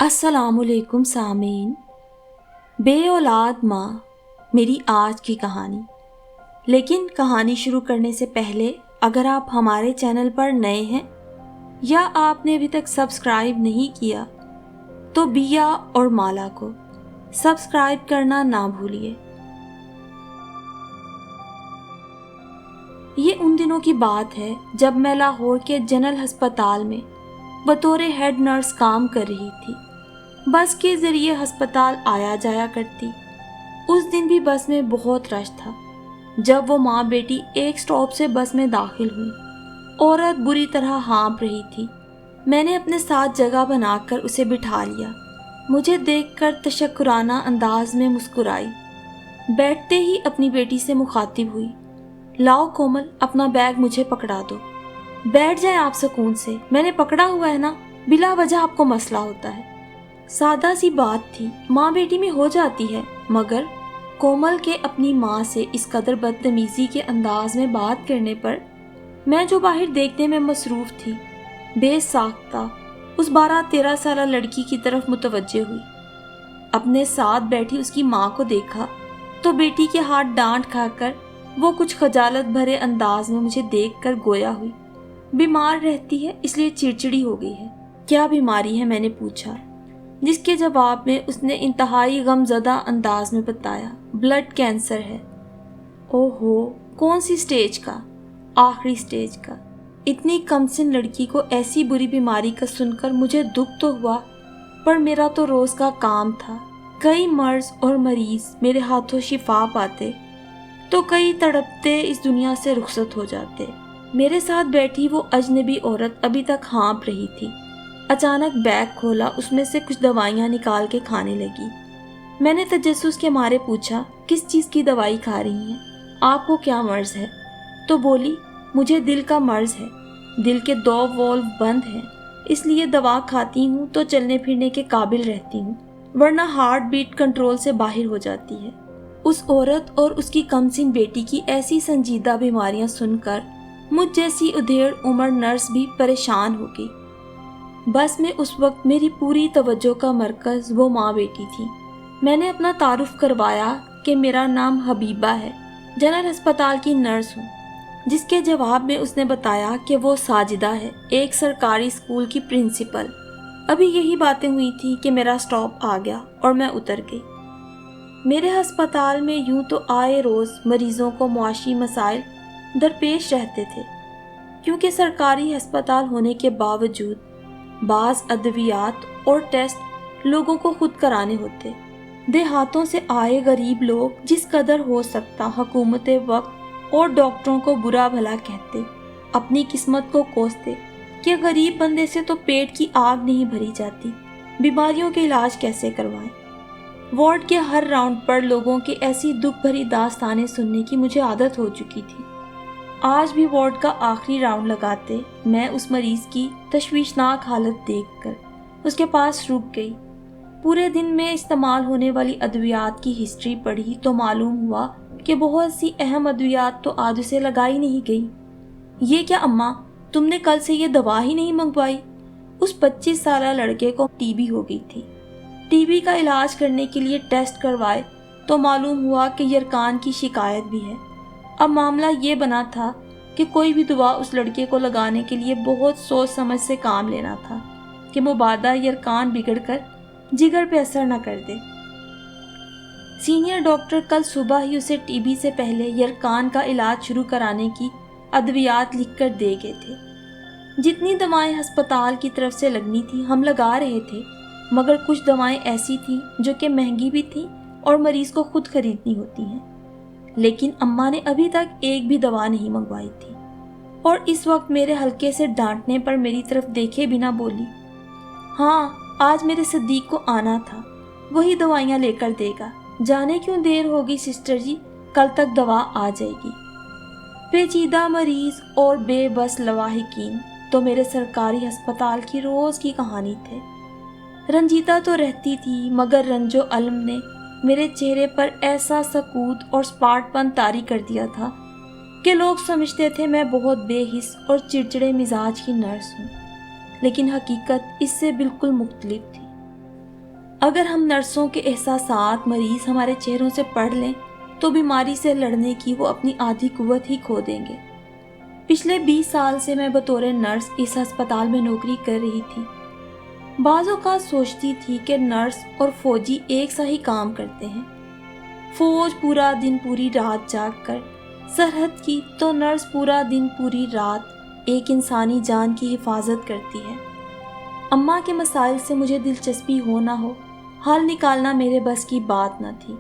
अस्सलाम वालेकुम सामीन। बे औलाद माँ मेरी आज की कहानी। लेकिन कहानी शुरू करने से पहले अगर आप हमारे चैनल पर नए हैं या आपने अभी तक सब्सक्राइब नहीं किया तो बिया और माला को सब्सक्राइब करना ना भूलिए। ये उन दिनों की बात है जब मैं लाहौर के जनरल अस्पताल में बतौर हेड नर्स काम कर रही थी। बस के जरिए अस्पताल आया जाया करती। उस दिन भी बस में बहुत रश था। जब वो माँ बेटी एक स्टॉप से बस में दाखिल हुई, औरत बुरी तरह हाँफ रही थी। मैंने अपने साथ जगह बनाकर उसे बिठा लिया। मुझे देखकर तशक्कुराना अंदाज में मुस्कुराई। बैठते ही अपनी बेटी से मुखातिब हुई, लाओ कोमल अपना बैग मुझे पकड़ा दो। बैठ जाए आप सुकून से, मैंने पकड़ा हुआ है ना, बिला वजह आपको मसला होता है। सादा सी बात थी, माँ बेटी में हो जाती है, मगर कोमल के अपनी माँ से इस कदर बदतमीजी के अंदाज में बात करने पर मैं जो बाहर देखने में मसरूफ थी, बेसाख्ता उस 12-13 साल लड़की की तरफ मुतवज्जे हुई। अपने साथ बैठी उसकी माँ को देखा तो बेटी के हाथ डांट खाकर वो कुछ खजालत भरे अंदाज में मुझे देखकर गोया हुई, बीमार रहती है इसलिए चिड़चिड़ी हो गई है। क्या बीमारी है, मैंने पूछा, जिसके जवाब में उसने इंतहाई गमज़दा अंदाज में बताया, ब्लड कैंसर है। ओहो, कौन सी स्टेज का? आखिरी स्टेज का। इतनी कमसिन लड़की को ऐसी बुरी बीमारी का सुनकर मुझे दुख तो हुआ, पर मेरा तो रोज़ का काम था। कई मर्ज और मरीज मेरे हाथों शिफा पाते तो कई तड़पते इस दुनिया से रुखसत हो जाते। मेरे साथ बैठी वो अजनबी औरत अभी तक हाँफ रही थी। अचानक बैग खोला, उसमें से कुछ दवाइयाँ निकाल के खाने लगी। मैंने तजस्सुस के मारे पूछा, किस चीज़ की दवाई खा रही हैं? आपको क्या मर्ज है? तो बोली, मुझे दिल का मर्ज है, दिल के 2 वॉल्व बंद हैं, इसलिए दवा खाती हूँ तो चलने फिरने के काबिल रहती हूँ, वरना हार्ट बीट कंट्रोल से बाहर हो जाती है। उस औरत और उसकी कमसिन बेटी की ऐसी संजीदा बीमारियां सुनकर मुझ जैसी उधेड़ उम्र नर्स भी परेशान हो गई। बस में उस वक्त मेरी पूरी तवज्जो का मरकज़ वो माँ बेटी थी। मैंने अपना तारुफ करवाया कि मेरा नाम हबीबा है, जनरल अस्पताल की नर्स हूँ, जिसके जवाब में उसने बताया कि वो साजिदा है, एक सरकारी स्कूल की प्रिंसिपल। अभी यही बातें हुई थी कि मेरा स्टॉप आ गया और मैं उतर गई। मेरे अस्पताल में यूं तो आए रोज़ मरीज़ों को मुआशी मसाइल दरपेश रहते थे, क्योंकि सरकारी अस्पताल होने के बावजूद बाज़ अद्वियात और टेस्ट लोगों को खुद कराने होते। देहातों से आए गरीब लोग जिस कदर हो सकता हुकूमत वक्त और डॉक्टरों को बुरा भला कहते, अपनी किस्मत को कोसते कि गरीब बंदे से तो पेट की आग नहीं भरी जाती, बीमारियों के इलाज कैसे करवाएं। वार्ड के हर राउंड पर लोगों की ऐसी दुख भरी दास्तानें सुनने की मुझे आदत हो चुकी थी। आज भी वार्ड का आखिरी राउंड लगाते मैं उस मरीज की तशवीशनाक हालत देखकर उसके पास रुक गई। पूरे दिन में इस्तेमाल होने वाली अद्वियात की हिस्ट्री पढ़ी तो मालूम हुआ कि बहुत सी अहम अद्वियात तो आज उसे लगाई नहीं गई। ये क्या अम्मा, तुमने कल से ये दवा ही नहीं मंगवाई? उस 25 साल लड़के को टीबी हो गई थी। टीबी का इलाज करने के लिए टेस्ट करवाए तो मालूम हुआ कि यरकान की शिकायत भी है। अब मामला ये बना था कि कोई भी दवा उस लड़के को लगाने के लिए बहुत सोच समझ से काम लेना था कि मुबादा यरकान बिगड़कर जिगर पे असर न कर दे। सीनियर डॉक्टर कल सुबह ही उसे टीबी से पहले यरकान का इलाज शुरू कराने की अद्वियात लिखकर दे गए थे। जितनी दवाएं अस्पताल की तरफ से लगनी थी हम लगा रहे थे, मगर कुछ दवाएं ऐसी थीं जो कि महंगी भी थीं और मरीज को खुद खरीदनी होती हैं। लेकिन अम्मा ने अभी तक एक भी दवा नहीं मंगवाई थी और इस वक्त मेरे हल्के से डांटने पर मेरी तरफ देखे बिना बोली, हाँ आज मेरे सिद्दीक को आना था, वही दवाइयाँ लेकर देगा। जाने क्यों देर होगी सिस्टर जी, कल तक दवा आ जाएगी। पेचीदा मरीज और बेबस लवाहिकीन तो मेरे सरकारी अस्पताल की रोज़ की कहानी थे। रंजीता तो रहती थी, मगर रंजो अलम ने मेरे चेहरे पर ऐसा सकूत और स्पार्टपन तारी कर दिया था कि लोग समझते थे मैं बहुत बेहिस और चिड़चिड़े मिजाज की नर्स हूँ, लेकिन हकीकत इससे बिल्कुल मुख्तलिफ थी। اگر ہم نرسوں کے احساسات مریض ہمارے چہروں سے پڑھ لیں تو بیماری سے لڑنے کی وہ اپنی آدھی قوت ہی کھو دیں گے۔ پچھلے 20 سال سے میں بطور نرس اس ہسپتال میں نوکری کر رہی تھی۔ بعض اوقات سوچتی تھی کہ نرس اور فوجی ایک سا ہی کام کرتے ہیں۔ فوج پورا دن پوری رات جاگ کر سرحد کی، تو نرس پورا دن پوری رات ایک انسانی جان کی حفاظت کرتی ہے۔ اماں کے مسائل سے مجھے دلچسپی ہو نہ ہو، حل نکالنا میرے بس کی بات نہ تھی،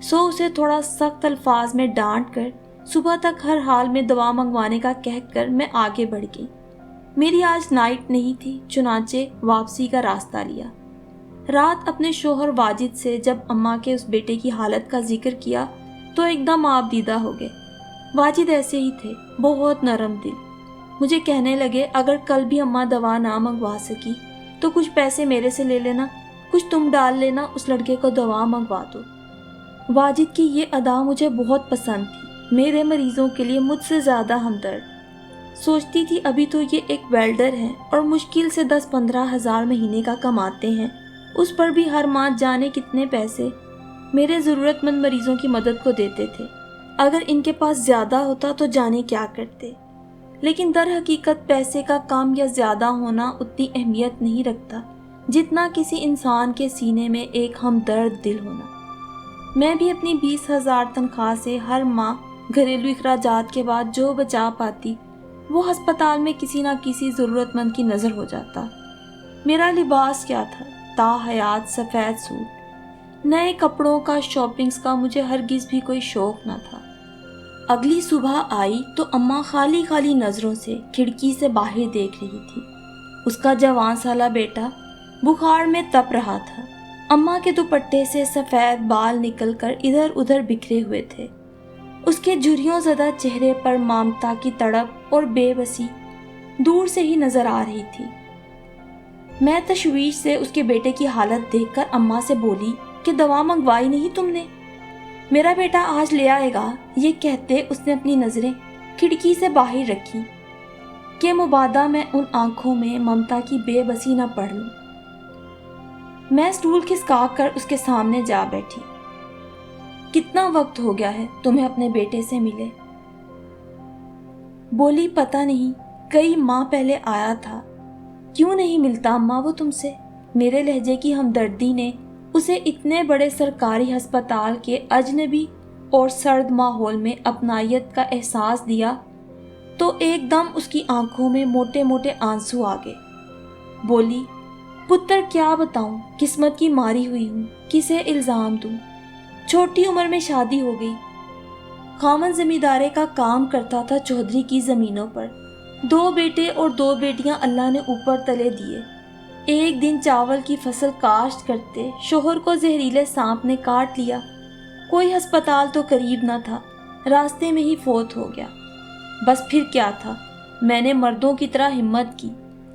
سو اسے تھوڑا سخت الفاظ میں ڈانٹ کر صبح تک ہر حال میں دوا منگوانے کا کہہ کر میں آگے بڑھ گئی۔ میری آج نائٹ نہیں تھی، چنانچہ واپسی کا راستہ لیا۔ رات اپنے شوہر واجد سے جب اماں کے اس بیٹے کی حالت کا ذکر کیا تو ایک دم آپ دیدہ ہو گئے۔ واجد ایسے ہی تھے، بہت نرم دل۔ مجھے کہنے لگے اگر کل بھی اماں دوا نہ منگوا سکی تو کچھ پیسے میرے سے لے لینا، کچھ تم ڈال لینا، اس لڑکے کو دوا منگوا دو۔ واجد کی یہ ادا مجھے بہت پسند تھی، میرے مریضوں کے لیے مجھ سے زیادہ ہمدرد۔ سوچتی تھی ابھی تو یہ ایک ویلڈر ہیں اور مشکل سے 10-15 ہزار مہینے کا کماتے ہیں، اس پر بھی ہر ماہ جانے کتنے پیسے میرے ضرورت مند مریضوں کی مدد کو دیتے تھے۔ اگر ان کے پاس زیادہ ہوتا تو جانے کیا کرتے، لیکن در حقیقت پیسے کا کم یا زیادہ ہونا اتنی اہمیت نہیں رکھتا جتنا کسی انسان کے سینے میں ایک ہمدرد دل ہونا۔ میں بھی اپنی 20,000 تنخواہ سے ہر ماہ گھریلو اخراجات کے بعد جو بچا پاتی وہ ہسپتال میں کسی نہ کسی ضرورت مند کی نظر ہو جاتا۔ میرا لباس کیا تھا، تا حیات سفید سوٹ، نئے کپڑوں کا، شاپنگز کا مجھے ہرگز بھی کوئی شوق نہ تھا۔ اگلی صبح آئی تو اماں خالی خالی نظروں سے کھڑکی سے باہر دیکھ رہی تھی۔ اس کا جوان سالہ بیٹا بخار میں تپ رہا تھا۔ اماں کے دوپٹے سے سفید بال نکل کر ادھر ادھر بکھرے ہوئے تھے۔ اس کے جھریوں زدہ چہرے پر ممتا کی تڑپ اور بے بسی دور سے ہی نظر آ رہی تھی۔ میں تشویش سے اس کے بیٹے کی حالت دیکھ کر اماں سے بولی کہ دوا منگوائی نہیں تم نے؟ میرا بیٹا آج لے آئے گا، یہ کہتے اس نے اپنی نظریں کھڑکی سے باہر رکھی کہ مبادا میں ان آنکھوں میں ممتا کی بے بسی نہ پڑھ لوں۔ میں سٹول کھسکا کر اس کے سامنے جا بیٹھی۔ کتنا وقت ہو گیا ہے تمہیں اپنے بیٹے سے ملے؟ بولی پتہ نہیں، کئی ماہ پہلے آیا تھا۔ کیوں نہیں ملتا اماں وہ تم سے؟ میرے لہجے کی ہمدردی نے اسے اتنے بڑے سرکاری ہسپتال کے اجنبی اور سرد ماحول میں اپنائیت کا احساس دیا تو ایک دم اس کی آنکھوں میں موٹے موٹے آنسو آ گئے۔ بولی پتر کیا بتاؤں، قسمت کی ماری ہوئی ہوں، کسے الزام دوں؟ چھوٹی عمر میں شادی ہو گئی، خامن زمیندارے کا کام کرتا تھا چودھری کی زمینوں پر، 2 بیٹے اور 2 بیٹیاں اللہ نے اوپر تلے دیے۔ ایک دن چاول کی فصل کاشت کرتے شوہر کو زہریلے سانپ نے کاٹ لیا۔ کوئی ہسپتال تو قریب نہ تھا، راستے میں ہی فوت ہو گیا۔ بس پھر کیا تھا، میں نے مردوں کی طرح ہمت کی،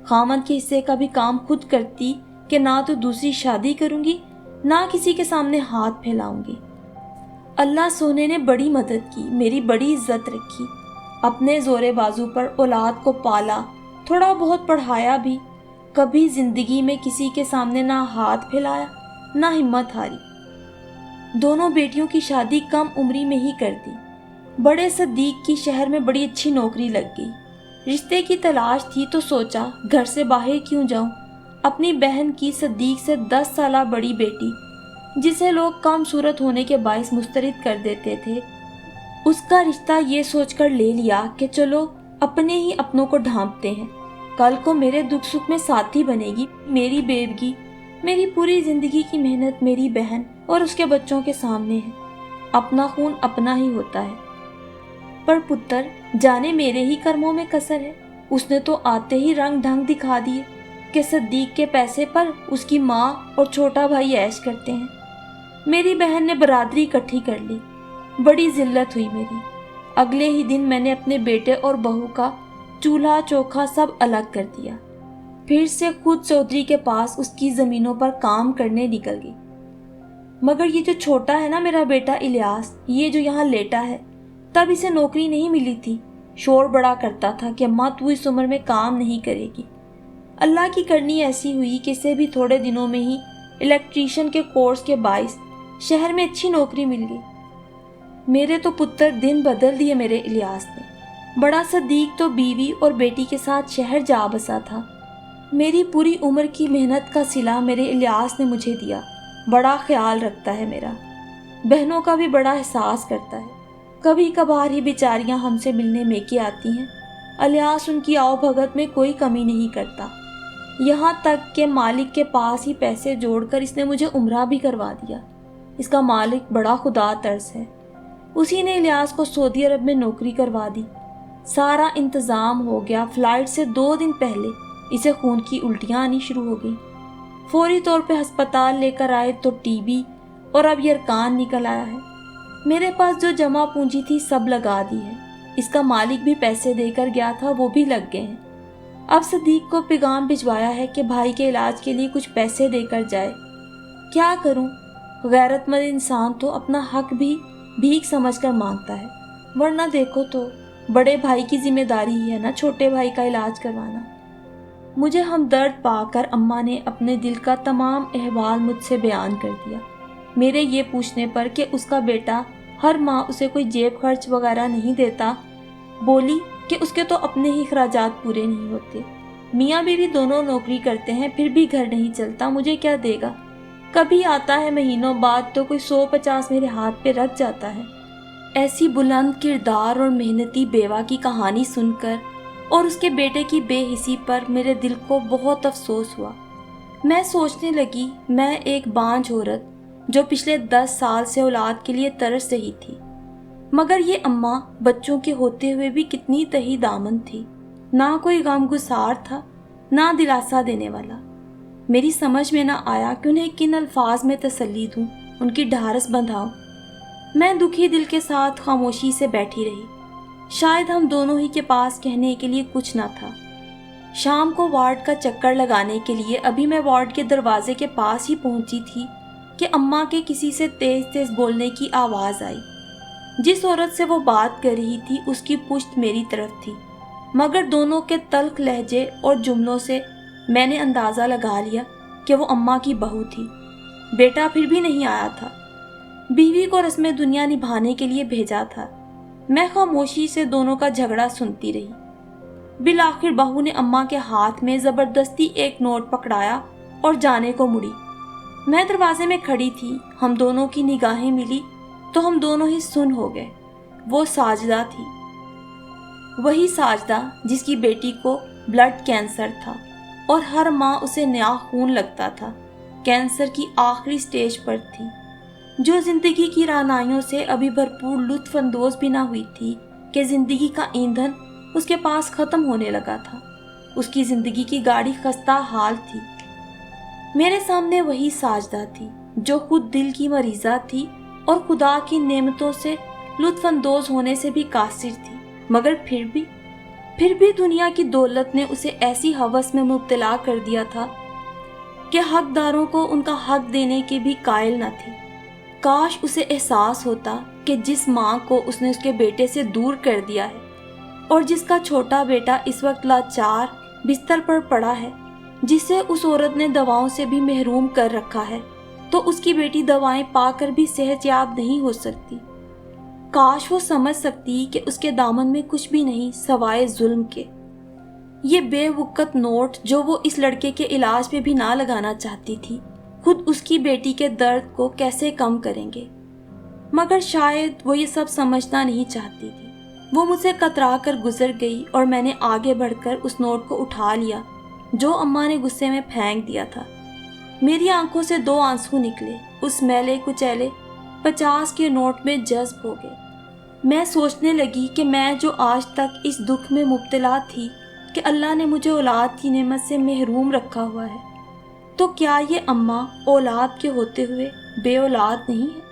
خامن کے حصے کا بھی کام خود کرتی کہ نہ تو دوسری شادی کروں گی نہ کسی کے سامنے ہاتھ پھیلاؤں گی۔ اللہ سونے نے بڑی مدد کی، میری بڑی عزت رکھی، اپنے زورے بازو پر اولاد کو پالا، تھوڑا بہت پڑھایا بھی، کبھی زندگی میں کسی کے سامنے نہ ہاتھ پھیلایا نہ ہمت ہاری۔ دونوں بیٹیوں کی شادی کم عمری میں ہی کر دی۔ بڑے صدیق کی شہر میں بڑی اچھی نوکری لگ گئی۔ رشتے کی تلاش تھی تو سوچا گھر سے باہر کیوں جاؤں۔ اپنی بہن کی صدیق سے 10 سالہ بڑی بیٹی، جسے لوگ کم صورت ہونے کے باعث مسترد کر دیتے تھے، اس کا رشتہ یہ سوچ کر لے لیا کہ چلو اپنے ہی اپنوں کو ڈھانپتے ہیں، کل کو میرے دکھ سکھ میں ساتھی بنے گی۔ میری بیوگی، میری پوری زندگی کی محنت میری بہن اور اس کے بچوں کے سامنے ہے۔ اپنا خون اپنا ہی ہوتا ہے۔ پر پتر جانے میرے ہی کرموں میں کسر ہے، اس نے تو آتے ہی رنگ ڈھنگ دکھا دیے کہ صدیق کے پیسے پر اس کی ماں اور چھوٹا بھائی عیش کرتے ہیں۔ میری بہن نے برادری اکٹھی کر لی، بڑی ذلت ہوئی میری۔ اگلے ہی دن میں نے اپنے بیٹے اور بہو کا چولہا چوکھا سب الگ کر دیا، پھر سے خود چودھری کے پاس اس کی زمینوں پر کام کرنے نکل گئی۔ مگر یہ جو چھوٹا ہے نا میرا بیٹا الیاس، یہ جو یہاں لیٹا ہے، تب اسے نوکری نہیں ملی تھی، شور بڑا کرتا تھا کہ اماں تو اس عمر میں کام نہیں کرے گی۔ اللہ کی کرنی ایسی ہوئی کہ اسے بھی تھوڑے دنوں میں ہی इलेक्ट्रीशियन के कोर्स के बाइस शहर में अच्छी नौकरी मिल गई। मेरे तो पुत्र दिन बदल दिए मेरे इलियास ने। बड़ा सदीक तो बीवी और बेटी के साथ शहर जा बसा था। मेरी पूरी उम्र की मेहनत का सिला मेरे इलियास ने मुझे दिया। बड़ा ख्याल रखता है मेरा, बहनों का भी बड़ा एहसास करता है। कभी कभार ही बेचारियां हमसे मिलने मेके आती हैं। इलियास उनकी आओ भगत में कोई कमी नहीं करता। यहाँ तक कि मालिक के पास ही पैसे जोड़कर इसने मुझे उम्रा भी करवा दिया। इसका मालिक बड़ा खुदा तर्स है। उसी ने इलियास को सऊदी अरब में नौकरी करवा दी। सारा इंतज़ाम हो गया। फ्लाइट से 2 दिन पहले इसे खून की उल्टियाँ आनी शुरू हो गई। फौरी तौर पे अस्पताल लेकर आए तो टीबी और अब यरकान निकल आया है। मेरे पास जो जमा पूंजी थी सब लगा दी है। इसका मालिक भी पैसे देकर गया था, वो भी लग गए हैं। अब सदीक को पैगाम भिजवाया है कि भाई के इलाज के लिए कुछ पैसे देकर जाए। क्या करूं? गैरतमंद इंसान तो अपना हक भी भीख समझकर मांगता है, वरना देखो तो बड़े भाई की जिम्मेदारी ही है ना छोटे भाई का इलाज करवाना। मुझे हमदर्द पाकर अम्मा ने अपने दिल का तमाम अहवाल मुझसे बयान कर दिया। मेरे ये पूछने पर कि उसका बेटा हर माह उसे कोई जेब खर्च वगैरह नहीं देता, बोली कि उसके तो अपने ही खर्चात पूरे नहीं होते। मियाँ बीवी दोनों नौकरी करते हैं, फिर भी घर नहीं चलता, मुझे क्या देगा? कभी आता है महीनों बाद तो कोई 150 मेरे हाथ पे रख जाता है। ऐसी बुलंद किरदार और मेहनती बेवा की कहानी सुनकर और उसके बेटे की बेहिसी पर मेरे दिल को बहुत अफसोस हुआ। मैं सोचने लगी, मैं एक बांझ औरत जो पिछले 10 साल से औलाद के लिए तरस रही थी, मगर ये अम्मा बच्चों के होते हुए भी कितनी तही दामन थी। ना कोई गमगुसार था, ना दिलासा देने वाला। मेरी समझ में ना आया कि उन्हें किन अल्फाज में तसल्ली दूं, उनकी ढारस बंधाऊं। मैं दुखी दिल के साथ खामोशी से बैठी रही। शायद हम दोनों ही के पास कहने के लिए कुछ ना था। शाम को वार्ड का चक्कर लगाने के लिए अभी मैं वार्ड के दरवाजे के पास ही पहुंची थी कि अम्मा के किसी से तेज तेज बोलने की आवाज़ आई। जिस औरत से वो बात कर रही थी उसकी पुश्त मेरी तरफ थी, मगर दोनों के तल्ख लहजे और जुमलों से मैंने अंदाज़ा लगा लिया कि वो अम्मा की बहू थी। बेटा फिर भी नहीं आया था। बीवी को रस्म दुनिया निभाने के लिए भेजा था। मैं खामोशी से दोनों का झगड़ा सुनती रही। बिलाखिर बहू ने अम्मा के हाथ में ज़बरदस्ती एक नोट पकड़ाया और जाने को मुड़ी। मैं दरवाजे में खड़ी थी। हम दोनों की निगाहें मिली तो हम दोनों ही सुन्न हो गए। वो साजदा थी, वही साजदा जिसकी बेटी को ब्लड कैंसर था और हर माह उसे नया खून लगता था। कैंसर की आखिरी स्टेज पर थी, जो जिंदगी की राहनाइयों से अभी भरपूर लुत्फ अंदोज भी ना हुई थी कि जिंदगी का ईंधन उसके पास खत्म होने लगा था। उसकी जिंदगी की गाड़ी खस्ता हाल थी। मेरे सामने वही साजदा थी जो खुद दिल की मरीजा थी और खुदा की नेमतों से लुत्फ अंदोज होने से भी कासिर थी, मगर फिर भी दुनिया की दौलत ने उसे ऐसी हवस में मुब्तला कर दिया था कि हकदारों को उनका हक देने के भी कायल न थी। काश उसे एहसास होता कि जिस माँ को उसने उसके बेटे से दूर कर दिया है और जिसका छोटा बेटा इस वक्त लाचार बिस्तर पर पड़ा है, जिसे उस औरत ने दवाओं से भी महरूम कर रखा है, तो उसकी बेटी दवाएं पाकर भी सेहतयाब नहीं हो सकती। काश वो समझ सकती कि उसके दामन में कुछ भी नहीं सवाए जुल्म के। ये बेवकूफ़ नोट जो वो इस लड़के के इलाज पे भी ना लगाना चाहती थी, खुद उसकी बेटी के दर्द को कैसे कम करेंगे। मगर शायद वो ये सब समझना नहीं चाहती थी। वो मुझसे कतरा कर गुजर गई और मैंने आगे बढ़कर उस नोट को उठा लिया जो अम्मा ने गुस्से में फेंक दिया था। मेरी आंखों से 2 आंसू निकले। उस मैले कुचैले 50 के नोट में जज्ब हो गए। मैं सोचने लगी कि मैं जो आज तक इस दुख में मुब्तला थी कि अल्लाह ने मुझे औलाद की नेमत से महरूम रखा हुआ है, तो क्या ये अम्मा औलाद के होते हुए बे औलाद नहीं है?